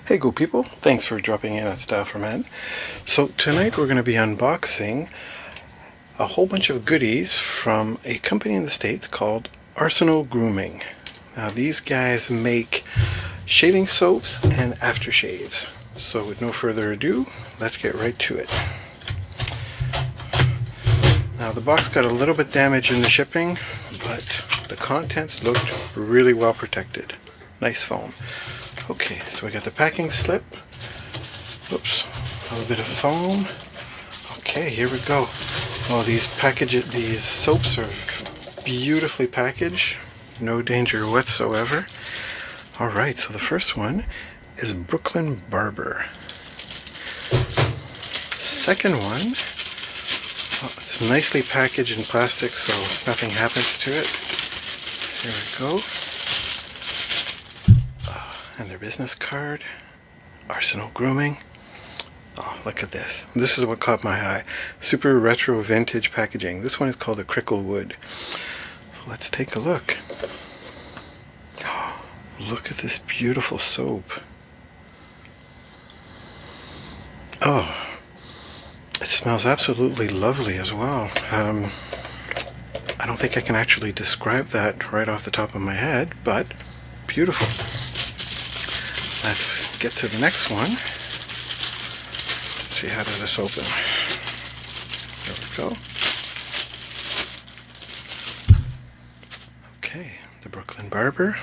Hey Go people, thanks for dropping in at Style for Men. So tonight we're going to be unboxing a whole bunch of goodies from a company in the States called Arsenal Grooming. Now these guys make shaving soaps and aftershaves. So with no further ado, let's get right to it. Now the box got a little bit damaged in the shipping, but the contents looked really well protected. Nice foam. Okay, so we got the packing slip. Oops, a little bit of foam. Okay, here we go. Oh, these soaps are beautifully packaged. No danger whatsoever. Alright, so the first one is Brooklyn Barber. Second one, it's nicely packaged in plastic so nothing happens to it. Here we go. And their business card, Arsenal Grooming. Oh, look at this. This is what caught my eye. Super retro vintage packaging. This one is called the Crickle Wood. So let's take a look. Oh, look at this beautiful soap. Oh, it smells absolutely lovely as well. I don't think I can actually describe that right off the top of my head, but beautiful. Let's get to the next one. Let's see, how does this open? There we go. Okay, the Brooklyn Barber.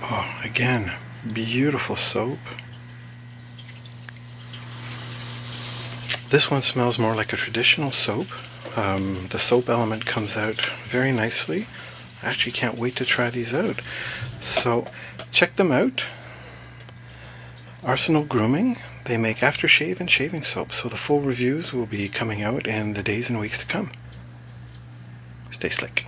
Oh, again, beautiful soap. This one smells more like a traditional soap. The soap element comes out very nicely. I actually can't wait to try these out. So check them out. Arsenal Grooming. They make aftershave and shaving soap. So the full reviews will be coming out in the days and weeks to come. Stay slick.